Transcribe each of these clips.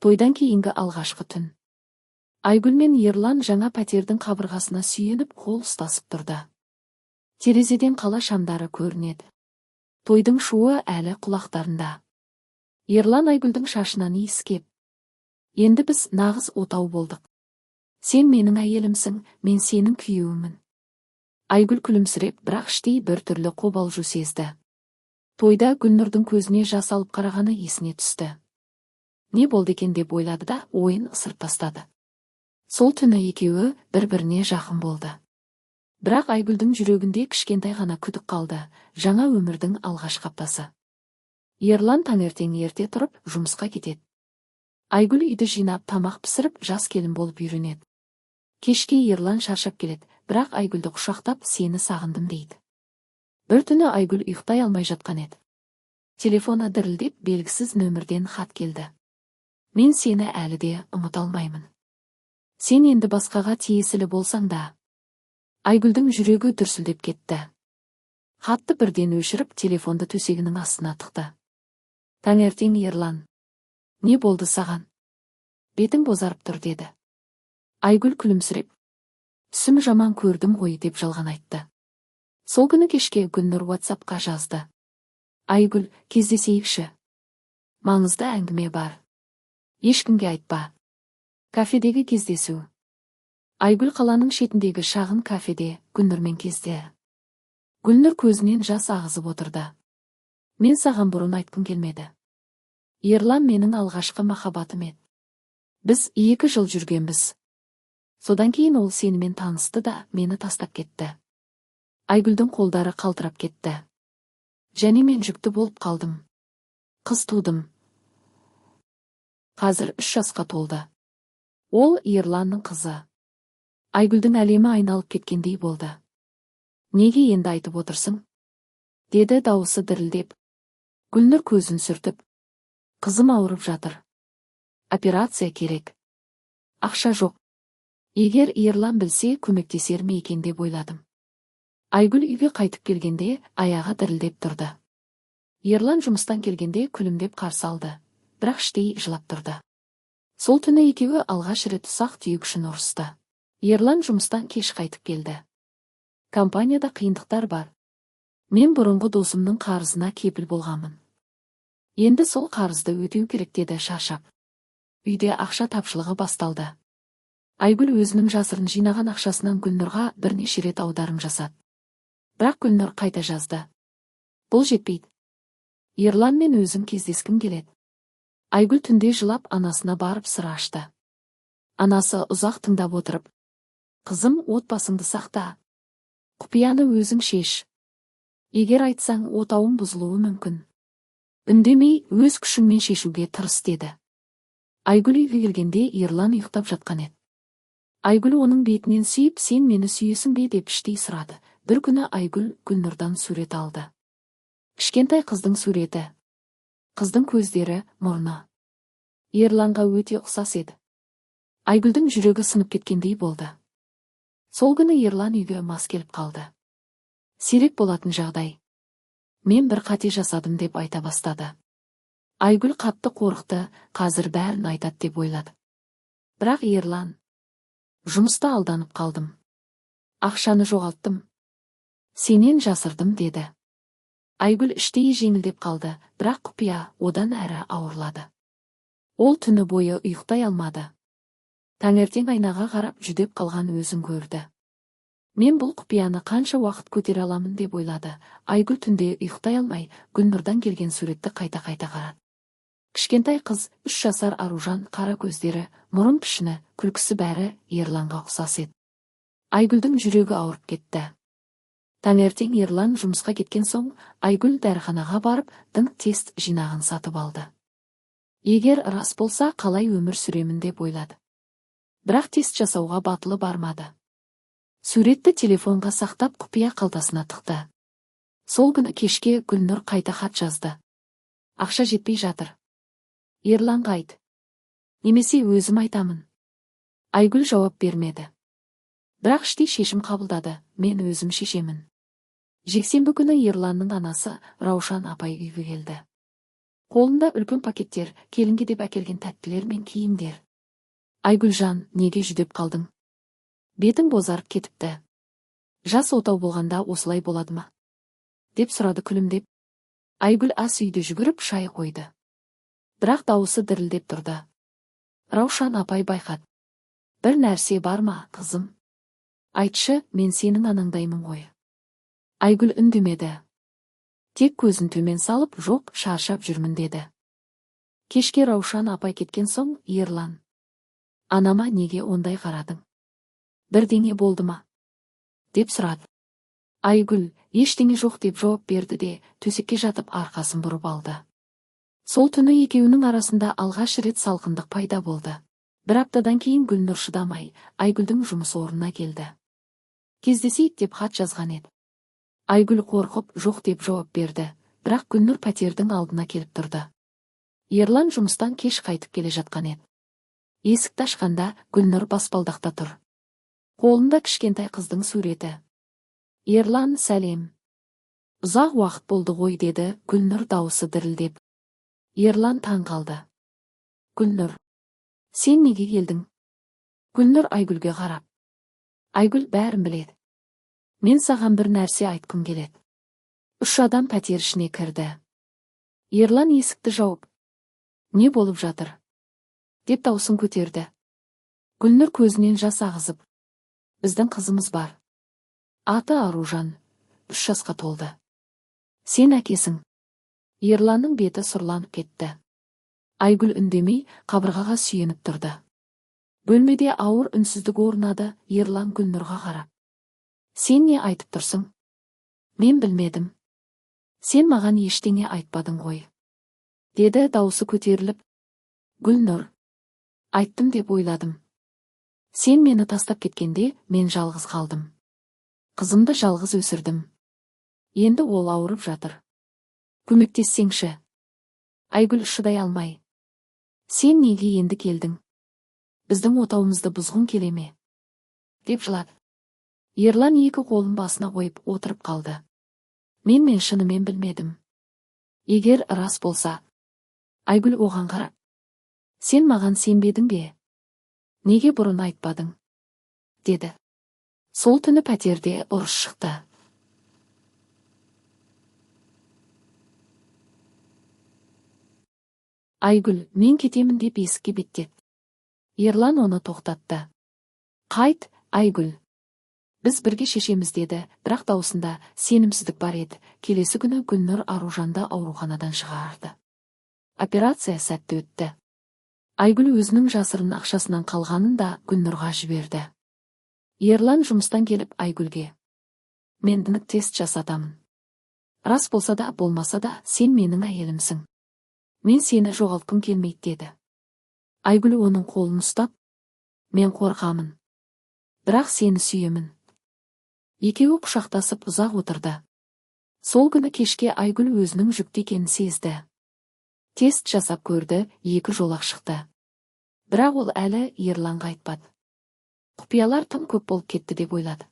Тойдан кейінгі алғашқы түн. Айгүл мен Ерлан жаңа пәтердің қабырғасына сүйеніп қол ұстасып тұрды. Терезеден қала шамдары көрінеді. Тойдың шуы әлі құлақтарында. Ерлан Айгүлдің шашынан иіскеп: "Енді біз нағыз отау болдық. Сен менің әйелімсің, мен сенің күйеуімін." Айгүл күлімсіреп, бірақ іштей бір түрлі қобалжу сезді. Тойда Гүлнұрдың көзіне жас алып қарағаны есіне түсті. Не болды екен деп ойлады да ойын ысырып тастады. Сол түні екеуі бір-біріне жақын болды. Бірақ Айгүлдің жүрегінде кішкентай ғана күдік қалды, жаңа өмірдің алғашқы аптасы. Ерлан таңертең ерте тұрып жұмысқа кетеді. Айгүл үйді жинап, тамақ пісіріп, жас келін болып үйренеді. Кешке Ерлан шаршап келеді, бірақ Айгүлді құшақтап "Сені сағындым" дейді. Бір түні Айгүл ұйықтай алмай жатқан еді. Телефоны дірілдеп, белгісіз нөмірден хат келді. "Мен сені әлі де ұмыта алмаймын. Сен енді басқаға тиесілі болсаң да." Айгүлдің жүрегі дүрсілдеп кетті. Хатты бірден өшіріп, телефонды төсегінің астына тықты. Таңертең Ерлан: "Не болды саған? Бетің бозарып тұр" деді. Айгүл күлімсіреп: "Түсім жаман көрдім ғой" деп жалған айтты. Сол күні кешке Гүлнұр WhatsApp-қа жазды: "Айгүл, кездесейікші. Маңызды әңгіме бар. Ешкімге айтпа." Кафедегі кездесу. Айгүл қаланың шетіндегі шағын кафеде Гүлнұрмен кездесті. Гүлнұр көзінен жас ағызып отырды. "Мен саған бұрын айтқым келмеді. Ерлан менің алғашқы махаббатым еді. Біз 2 жыл жүргенбіз. Содан кейін ол сенімен танысты да мені тастап кетті." Айгүлдің қолдары қалтырап кетті. "Және мен жүкті болып қалдым. Қыз тудым. Қазір 3 жасқа толды. Ол Ерланның қызы." Айгүлдің әлемі айналып кеткендей болды. "Неге енді айтып отырсың?" деді дауысы дірілдеп. Гүлнұр көзін сүртіп: "Қызым ауырып жатыр. Операция керек. Ақша жоқ. Егер Ерлан білсе, көмектесер ме екен деп ойладым." Айгүл үйге қайтып келгенде аяғы дірілдеп тұрды. Ерлан жұмыстан келгенде күлімдеп қарсы алды, бірақ іштей жылап тұрды. Сол түні екеуі алғаш рет ұсақ-түйек үшін ұрысты. Ерлан жұмыстан кеш қайтып келді. "Компанияда қиындықтар бар. Мен бұрынғы досымның қарызына кепіл болғанмын. Енді сол қарызды өтеу керек" деді шаршап. Үйде ақша тапшылығы басталды. Айгүл өзінің жасырын жинаған ақшасынан Гүлнұрға бірнеше рет аударым жасады. Бірақ Гүлнұр қайта жазды: "Бұл жетпейді. Ерлан мен өзім кездескім келеді." Айгүл түнде жылап анасына барып сыр ашты. Анасы ұзақ тыңдап отырып: "Қызым, отбасыңды сақта. Құпияны өзің шеш. Егер айтсаң, отауың бұзылуы мүмкін. Үндемей, өз күшіңмен шешуге тырыс" деді. Айгүл үйге келгенде Ерлан ұйықтап жатқан еді. Айгүл оның бетінен сүйіп: "Сен мені сүйесің бе?" деп іштей сұрады. Бір күні Айгүл Гүлнұрдан сурет алды. Кішкентай қыздың суреті. Қыздың көздері, мұрны Ерланға өте ұқсас еді. Айгүлдің жүрегі сынып кеткендей болды. Сол күні Ерлан үйге мас келіп қалды. Сирек болатын жағдай. "Мен бір қате жасадым" деп айта бастады. Айгүл қатты қорықты, қазір бәрін айтады деп ойлады. Бірақ Ерлан: "Жұмыста алданып қалдым. Ақшаны жоғалттым. Сенен жасырдым" деді. Айгүл іштей жеңілдеп қалды, бірақ құпия одан әрі ауырлады. Ол түні бойы ұйықтай алмады. Таңертең айнаға қарап жүдеп қалған өзін көрді. "Мен бұл құпияны қанша уақыт көтере аламын" деп ойлады. Айгүл түнде ұйықтай алмай Гүлнұрдан келген суретті қайта-қайта қарады. Кішкентай қыз, 3 жасар Аружан, қара көздері, мұрын пішіні, күлкісі бәрі Ерланға ұқсас еді. Айгүлдің жүрегі ауырып кетті. Таңертең Ерлан жұмысқа кеткен соң, Айгүл дәріханаға барып тест жинағын сатып алды. Егер рас болса, қалай өмір сүремін деп ойлады. Бірақ тест жасауға батылы бармады. Суретті телефонға сақтап құпия қалтасына тықты. Сол күні кешке Гүлнұр қайта хат жазды. "Ақша жетпей жатыр. Ерланға айт. Немесе өзім айтамын." Айгүл жауап бермеді. Бірақ іштей шешім қабылдады: "Мен өзім шешемін." Жексенбі күні Ерланның анасы Раушан апай үйге келді. Қолында үлкен пакеттер, келінге деп әкелген тәттілер мен киімдер. Айгүлжан, неге жүдеп қалдың? Бетің бозарып кетіпті. Жас отау болғанда осылай болады ма? Деп сұрады күлімдеп. Айгүл ас үйде жүгіріп шай қойды. Бірақ дауысы дірілдеп тұрды. Раушан апай байқады. Бір нәрсе бар ма, қызым? Айтшы, мен сенің анаңдаймын ғой. Айгүл үндемеді. Тек көзін төмен салып, жоқ, шаршап жүрмін деді. Кешке Раушан апай кеткен соң, Ерлан. Анама неге ондай қарадың? Бірдеңе болды ма? Деп сұрады. Айгүл, ештеңе жоқ деп жауап берді де, төсекке жатып арқасын бұрып алды. Сол түні екеуінің арасында алғаш рет салқындық пайда болды. Бір аптадан кейін Гүлнұр шыдамай, Айгүлдің жұмыс орнына келді. Кездесейік деп хат жазған еді. Айгүл қорқып, жоқ деп жауап берді, бірақ Гүлнұр пәтердің алдына келіп тұрды. Ерлан жұмыстан кеш қайтып келе жатқан еді. Есікті ашқанда Гүлнұр баспалдақта тұр. Қолында кішкентай қыздың суреті. Ерлан, сәлем. Ұзақ уақыт болды ғой, деді Гүлнұр дауысы дірілдеп. Ерлан таң қалды. Гүлнұр, сен неге келдің? Гүлнұр Айгүлге қарап. Айгүл, бәрін біледі. Мен саған бір нәрсе айтқым келеді. 3 адам пәтер ішіне кірді. Ерлан есікті жауып. Не болып жатыр? Деп даусын көтерді. Гүлнұр көзінен жас ағызып. Біздің қызымыз бар. Аты Аружан, 3 жасқа толды. Сен әкесің. Ерланның беті сұрланып кетті. Айгүл үндемей, қабырғаға сүйеніп тұрды. Бөлмеде ауыр үнсіздік орнады. Ерлан Гүлнұрға қарап. Сен не айтып тұрсың? Мен білмедім. Сен маған ештеңе айтпадың ғой. Деді дауысы көтеріліп. Гүлнұр, айттым деп ойладым. Сен мені тастап кеткенде, мен жалғыз қалдым. Қызымды жалғыз өсірдім. Енді ол ауырып жатыр. Көмектессеңші. Айгүл шыдай алмай. Сен неге енді келдің? Біздің отауымызды бұзғың келе ме? Деп жылады. Ерлан екі қолын басына қойып отырып қалды. Мен шынымен білмедім. Егер рас болса. Айгүл оған қарап. Сен маған сенбедің бе? Неге бұрын айтпадың? Деді. Сол түні пәтерде ұрыс шықты. Айгүл, мен кетемін деп есікке беттеді. Ерлан оны тоқтатты. Қайт, Айгүл. Біз бірге шешеміз, деді, бірақ даусында сенімсіздік бар еді. Келесі күні Гүлнұр Аружанды ауруханадан шығарды. Операция сәтті өтті. Айгүл өзінің жасырын ақшасынан қалғанын да Гүлнұрға жіберді. Ерлан жұмыстан келіп Айгүлге. Мен ДНК тест жасатамын. Рас болса да, болмаса да, сен менің әйелімсің. Мен сені жоғалтқым келмейді, деді. Айгүл оның қолын ұстап. Мен қорқамын. Бірақ сені сүйемін. Екеуі құшақтасып ұзақ отырды. Сол күні кешке Айгүл өзінің жүкті екенін сезді. Тест жасап көрді, 2 жолақ шықты. Бірақ ол әлі Ерланға айтпады. Құпиялар тым көп болып кетті деп ойлады.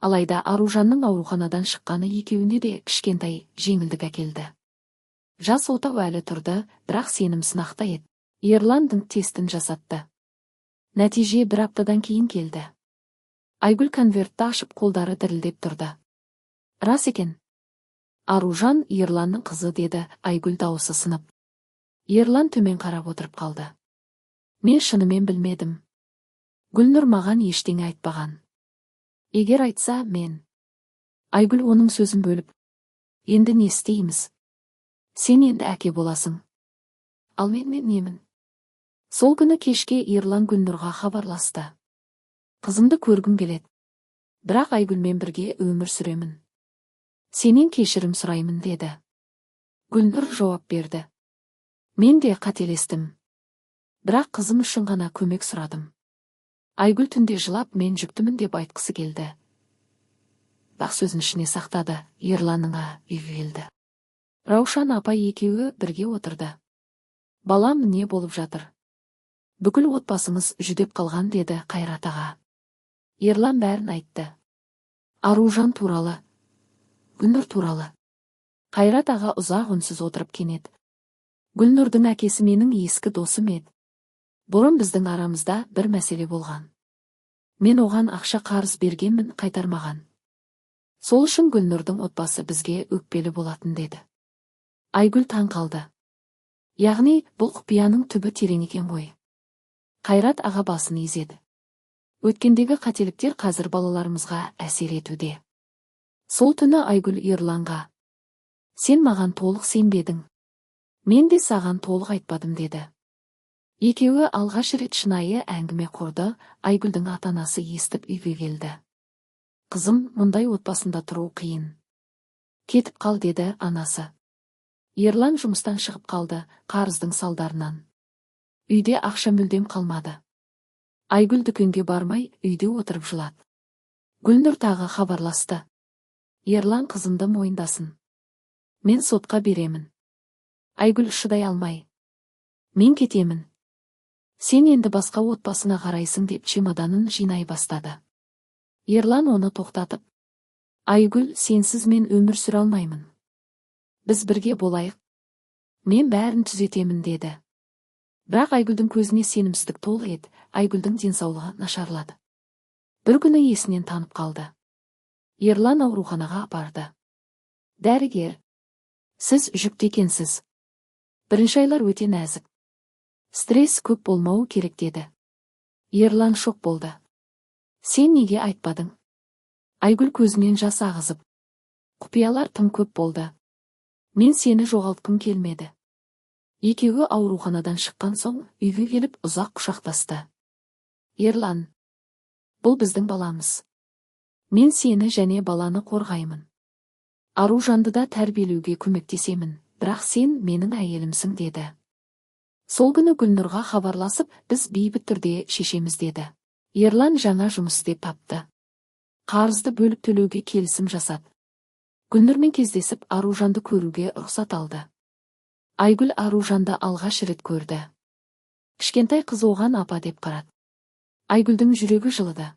Алайда Аружанның ауруханадан шыққаны екеуіне де кішкентай жеңілдік әкелді. Жас отау әлі тұрды, бірақ сенім сынақта еді. Ерландың тестін жасатты. Нәтиже 1 аптадан кейін келді. Айгүл конвертті ашып қолдары дірілдеп тұрды. Рас екен. Аружан Ерланның қызы, деді Айгүл дауысы сынып. Ерлан төмен қарап отырып қалды. Мен шынымен білмедім. Гүлнұр маған ештеңе айтпаған. Егер айтса, мен. Айгүл оның сөзін бөліп. Енді не істейміз? Сен енді әке боласың. Ал мен немін? Сол күні кешке Ерлан Гүлнұрға хабарласты. Қызымды көргім келеді. Бірақ Айгүлмен бірге өмір сүремін. Сенен кешірім сұраймын, деді. Гүлнұр жауап берді. Мен де қателестім. Бірақ қызым үшін ғана көмек сұрадым. Айгүл түнде жылап, мен жүктімін деп айтқысы келді. Бірақ сөзін ішіне сақтады. Ерланның үйге келді. Раушан апай екеуі бірге отырды. Балам, не болып жатыр? Бүкіл отбасымыз жүдеп қалған, деді Қайрат аға. Ерлан бәрін айтты. Аружан туралы, Гүлнұр туралы. Қайрат аға ұзақ үнсіз отырып кенет. Гүлнұрдың әкесі менің ескі досым еді. Бұрын біздің арамызда бір мәселе болған. Мен оған ақша қарыз бергенмін, қайтармаған. Сол үшін Гүлнұрдың отбасы бізге өкпелі болатын деді. Айгүл таң қалды. Яғни бұл құпияның түбі терең екен ғой. Қайрат аға басын изеді. Өткендегі қателіктер қазір балаларымызға әсер етуде. Сол түні Айгүл Ерланға: сен маған толық сенбедің. Мен де саған толық айтпадым деді. Екеуі алғаш рет шынайы әңгіме құрды. Айгүлдің ата-анасы естіп үйге келді. Қызым, мұндай отбасында тұру қиын. Кетіп қал, деді анасы. Ерлан жұмыстан шығып қалды, қарыздың салдарынан. Үйде ақша мүлдем қалмады. Айгүл дүкенге бармай, үйде отырып жылады. Гүлнұр тағы хабарласты. Ерлан қызымды мойындасын. Мен сотқа беремін. Айгүл шыдай алмай: мен кетемін. Сен енді басқа отбасына қарайсың, деп чемоданын жинай бастады. Ерлан оны тоқтатып: Айгүл, сенсіз мен өмір сүре алмаймын. Біз бірге болайық. Мен бәрін түзетемін, деді. Бірақ Айгүлдің көзіне сенімсіздік толы еді. Айгүлдің денсаулығы нашарлады. Бір күні есінен танып қалды. Ерлан ауруханаға апарды. Дәрігер: сіз жүкті екенсіз. Бірінші айлар өте нәзік. Стресс көп болмауы керек, деді. Ерлан шок болды. Сен неге айтпадың? Айгүл көзінен жас ағызып: құпиялар тым көп болды. Мен сені жоғалтқым келмеді. Екеуі ауруханадан шыққан соң үйге келіп ұзақ құшақтасты. Ерлан: бұл біздің баламыз. Мен сені және баланы қорғаймын. Аружанды да тәрбиелеуге көмектесемін, бірақ сен менің әйелімсің, деді. Сол күні Гүлнұрға хабарласып: біз бейбіт түрде шешеміз, деді. Ерлан жаңа жұмыс іздеп тапты. Қарызды бөліп төлеуге келісім жасады. Гүлнұрмен кездесіп Аружанды көруге рұқсат алды. Айгүл Аружанды алғаш рет көрді. Кішкентай қыз оған апа деп қарады. Айгүлдің жүрегі жылыды.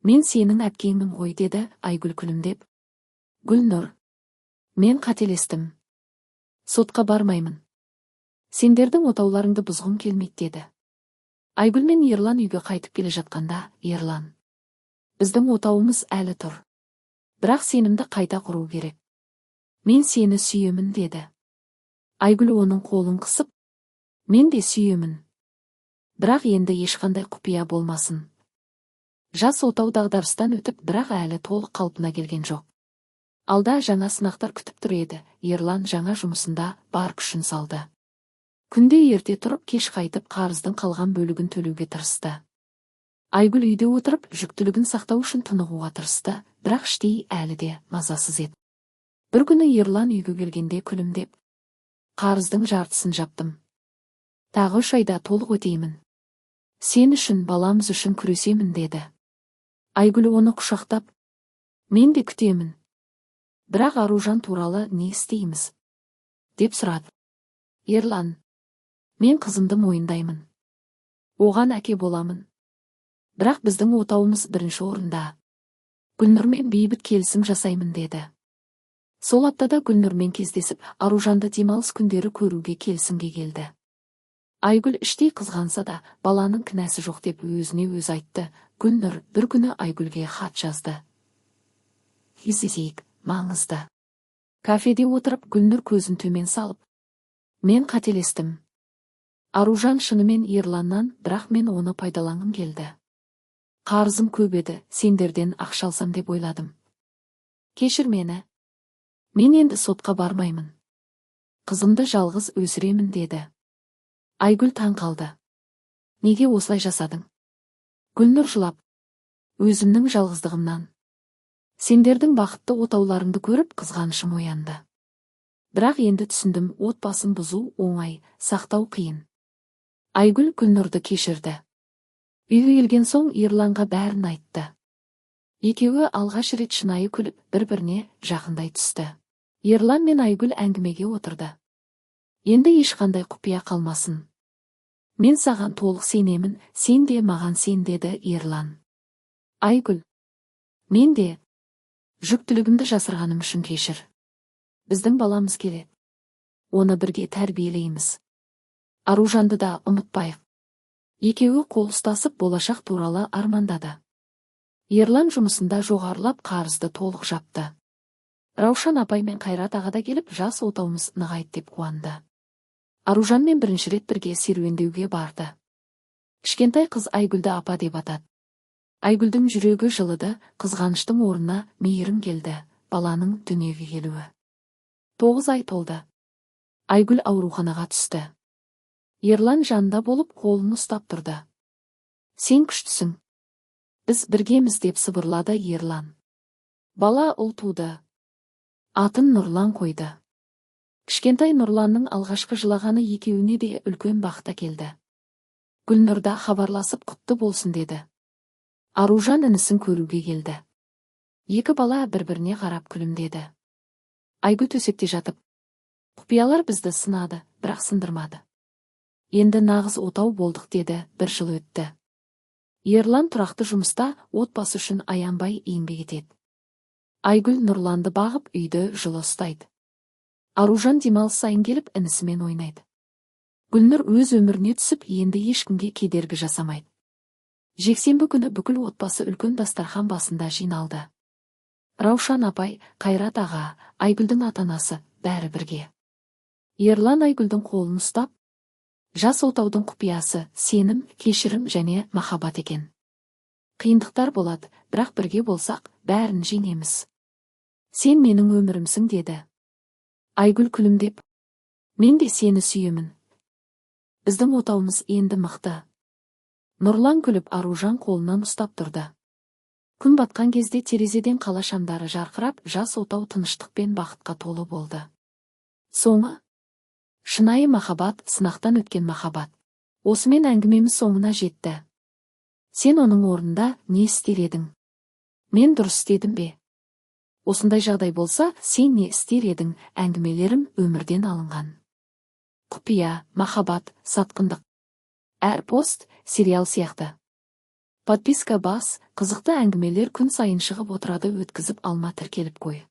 Мен сенің әпкеңмін ғой, деді Айгүл күлімдеп. Гүлнұр: мен қателестім. Сотқа бармаймын. Сендердің отауларыңды бұзғым келмейді, деді. Айгүл мен Ерлан үйге қайтып келе жатқанда Ерлан: біздің отауымыз әлі тұр. Бірақ сенімді қайта құру керек. Мен сені сүйемін, деді. Айгүл оның қолын қысып: мен де сүйемін. Бірақ енді ешқандай құпия болмасын. Жас отау дағдарыстан өтіп, бірақ әлі толық қалпына келген жоқ. Алда жаңа сынақтар күтіп тұр еді. Ерлан жаңа жұмысында бар күшін салды. Күнде ерте тұрып, кеш қайтып, қарыздың қалған бөлігін төлеуге тырысты. Айгүл үйде отырып, жүктілігін сақтау үшін тынығуға тырысты, бірақ іштей әлі де мазасыз еді. Бір күні Ерлан үйге келгенде күлімдеп: қарыздың жартысын жаптым. Тағы 3 айда толық өтеймін. Сен үшін, баламыз үшін күресемін, деді. Айгүл оны құшақтап: мен де күтемін. Бірақ Аружан туралы не істейміз? деп сұрады. Ерлан: мен қызымды мойындаймын. Оған әке боламын. Бірақ біздің отауымыз бірінші орында. Гүлнұрмен бейбіт келісім жасаймын, деді. Сол аптада Гүлнұрмен кездесіп, Аружанды демалыс күндері көруге келісімге келді. Айгүл іштей қызғанса да, баланың кінәсі жоқ деп өзіне өз айтты. Гүлнұр бір күні Айгүлге хат жазды. Кездесейік, маңызды. Кафеде отырып, Гүлнұр көзін төмен салып: мен қателестім. Аружан шынымен Ерланнан, бірақ мен оны пайдаланғым келді. Қарызым көп еді, сендерден ақша алсам деп ойладым. Кешір мені. Мен енді сотқа бармаймын. Қызымды жалғыз өсіремін, деді. Айгүл таң қалды. Неге осылай жасадың? Гүлнұр жылап: өзімнің жалғыздығымнан. Сендердің бақытты отауларыңды көріп қызғанышым оянды. Бірақ енді түсіндім, отбасын бұзу оңай, сақтау қиын. Айгүл Гүлнұрды кешірді. Үйге келген соң Ерланға бәрін айтты. Екеуі алғаш рет шынайы күліп, бір-біріне жақындай түсті. Ерлан мен Айгүл әңгімеге отырды. Енді ешқандай құпия қалмасын. Мен саған толық сенемін, сен де маған сен, деді Ерлан. Айгүл: мен де жүктілігімді жасырғаным үшін кешір. Біздің баламыз келеді. оны бірге тәрбиелейміз. Аружанды да ұмытпайық. Екеуі қол ұстасып болашақ туралы армандады. Ерлан жұмысында жоғарылап қарызды толық жапты. Раушан апай мен Қайрат аға да келіп, жас отауымыз нығайды деп қуанды. Аружанмен бірінші рет бірге серуендеуге барды. Кішкентай қыз Айгүлді апа деп атады. Айгүлдің жүрегі жылыды, қызғаныштың орнына мейірім келді, баланың дүниеге келуі. 9 ай толды. Айгүл ауруханаға түсті. Ерлан жанында болып қолын ұстап тұрды. Сен күштісің. Біз біргеміз деп сыбырлады Ерлан. Бала ұл туды. Атын Нұрлан қойды. Кішкентай Нұрланның алғашқы жылағаны екеуіне де үлкен бақта келді. Гүлнұрда хабарласып құтты болсын деді. Аружан інісін көруге келді. Екі бала бір-біріне қарап күлімдеді. Айгүл төсекте жатып, құпиялар бізді сынады, бірақ сындырмады. Енді нағыз отау болдық деді, 1 жыл өтті. Ерлан тұрақты жұмыста отбасы үшін аянбай еңбек етеді. Айгүл Нұрланды бағып үйді жылы ұстайды. Аружан демалыс сайын келіп інісімен ойнайды. Гүлнұр өз өміріне түсіп, енді ешкімге кедергі жасамайды. Жексенбі күні бүкіл отбасы үлкен дастархан басында жиналды. Раушан апай, Қайрат аға, Айгүлдің ата-анасы бәрі бірге. Ерлан Айгүлдің қолын ұстап, жас отаудың құпиясы сенім, кешірім және махаббат екен. Қиындықтар болады, бірақ бірге болсақ, бәрін жеңеміз. Сен менің өмірімсің деді. Айгүл күлімдеп, мен де сені сүйемін. Біздің отауымыз енді мықты. Нұрлан күліп Аружан қолынан ұстап тұрды. Күн батқан кезде терезеден қала шамдары жарқырап, жас отау тыныштықпен бақытқа толы болды. Соңы шынайы махаббат, сынақтан өткен махаббат. Осымен әңгімеміз соңына жетті. Сен оның орнында не істер едің? Мен дұрыс істедім бе? Осындай жағдай болса, сен не істер едің? Әңгімелерім өмірден алынған. Құпия, махаббат, сатқындық. Әр пост сериал сияқты. Подписка бас, қызықты әңгімелер күн сайын шығып отырады, өткізіп алма, тіркеліп қой.